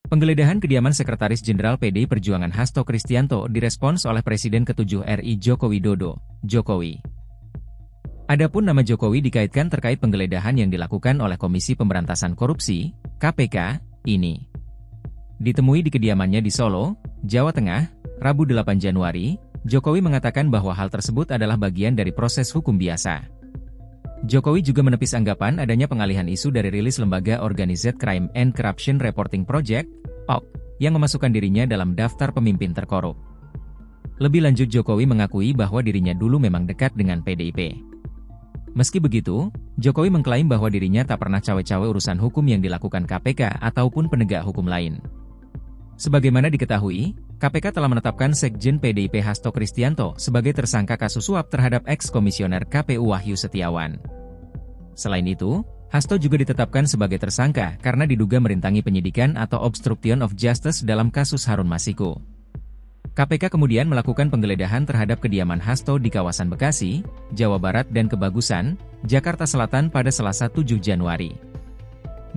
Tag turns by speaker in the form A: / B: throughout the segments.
A: Penggeledahan kediaman Sekretaris Jenderal PDI Perjuangan Hasto Kristianto direspons oleh Presiden ke-7 RI Joko Widodo, Jokowi. Adapun nama Jokowi dikaitkan terkait penggeledahan yang dilakukan oleh Komisi Pemberantasan Korupsi, KPK, ini. Ditemui di kediamannya di Solo, Jawa Tengah, Rabu 8 Januari, Jokowi mengatakan bahwa hal tersebut adalah bagian dari proses hukum biasa. Jokowi juga menepis anggapan adanya pengalihan isu dari rilis lembaga Organized Crime and Corruption Reporting Project, OCR, yang memasukkan dirinya dalam daftar pemimpin terkorup. Lebih lanjut Jokowi mengakui bahwa dirinya dulu memang dekat dengan PDIP. Meski begitu, Jokowi mengklaim bahwa dirinya tak pernah cawe-cawe urusan hukum yang dilakukan KPK ataupun penegak hukum lain. Sebagaimana diketahui, KPK telah menetapkan Sekjen PDIP Hasto Kristianto sebagai tersangka kasus suap terhadap eks-komisioner KPU Wahyu Setiawan. Selain itu, Hasto juga ditetapkan sebagai tersangka karena diduga merintangi penyidikan atau obstruction of justice dalam kasus Harun Masiku. KPK kemudian melakukan penggeledahan terhadap kediaman Hasto di kawasan Bekasi, Jawa Barat dan Kebagusan, Jakarta Selatan pada Selasa 7 Januari.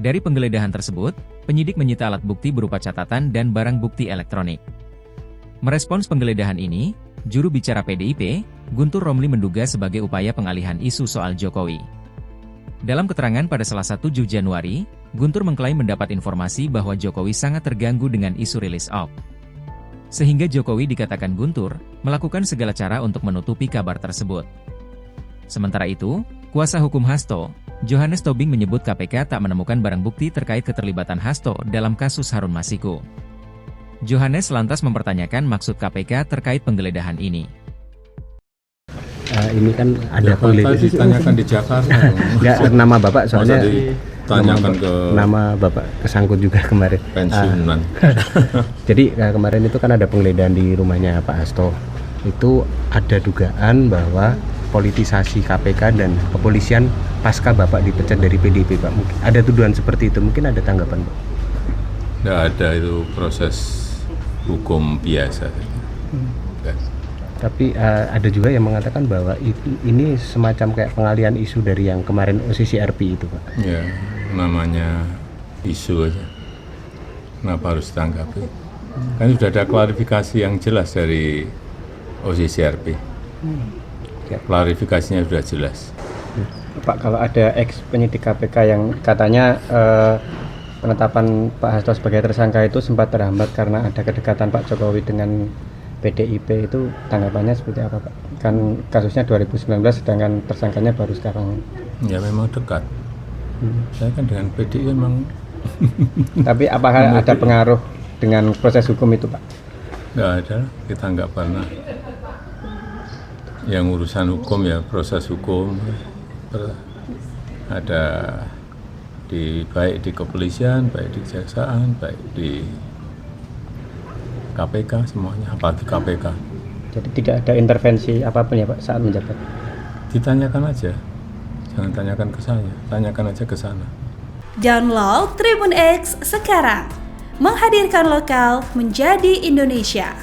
A: Dari penggeledahan tersebut, penyidik menyita alat bukti berupa catatan dan barang bukti elektronik. Merespons penggeledahan ini, juru bicara PDIP, Guntur Romli menduga sebagai upaya pengalihan isu soal Jokowi. Dalam keterangan pada Selasa 7 Januari, Guntur mengklaim mendapat informasi bahwa Jokowi sangat terganggu dengan isu rilis OCR. Sehingga Jokowi dikatakan Guntur, melakukan segala cara untuk menutupi kabar tersebut. Sementara itu, kuasa hukum Hasto, Johannes Tobing menyebut KPK tak menemukan barang bukti terkait keterlibatan Hasto dalam kasus Harun Masiku. Johannes lantas mempertanyakan maksud KPK terkait penggeledahan ini.
B: Ini kan ada penggeledahan.
C: Tadi ditanyakan di Jakarta.
B: Enggak, nama Bapak soalnya
C: ditanyakan ke
B: nama Bapak kesangkut juga kemarin.
C: Pensiunan.
B: Jadi kemarin itu kan ada penggeledahan di rumahnya Pak Hasto. Itu ada dugaan bahwa politisasi KPK dan kepolisian pasca Bapak dipecat dari PDIP, Pak. Mungkin ada tuduhan seperti itu, mungkin ada tanggapan, Pak?
C: Tidak ada, itu proses hukum biasa.
B: Tapi ada juga yang mengatakan bahwa ini semacam kayak pengalihan isu dari yang kemarin OCCRP itu, Pak.
C: Ya, namanya isu aja. Kenapa harus ditanggapi? Kan sudah ada klarifikasi yang jelas dari OCCRP. Klarifikasinya sudah jelas.
D: Pak, kalau ada ex penyidik KPK yang katanya penetapan Pak Hasto sebagai tersangka itu sempat terhambat karena ada kedekatan Pak Jokowi dengan PDIP, itu tanggapannya seperti apa, Pak? Kan kasusnya 2019 sedangkan tersangkanya baru sekarang.
C: Ya memang dekat. Saya kan dengan PDI memang.
D: Tapi apakah ada pengaruh dengan proses hukum itu, Pak?
C: Nggak ada, kita nggak pernah. Yang urusan hukum ya proses hukum ada baik di kepolisian, baik di kejaksaan, baik di KPK, semuanya, apalagi KPK.
D: Jadi tidak ada intervensi apapun ya, Pak, saat menjabat?
C: Ditanyakan aja, jangan tanyakan ke saya, tanyakan aja ke sana.
E: Download Tribun X sekarang, menghadirkan lokal menjadi Indonesia.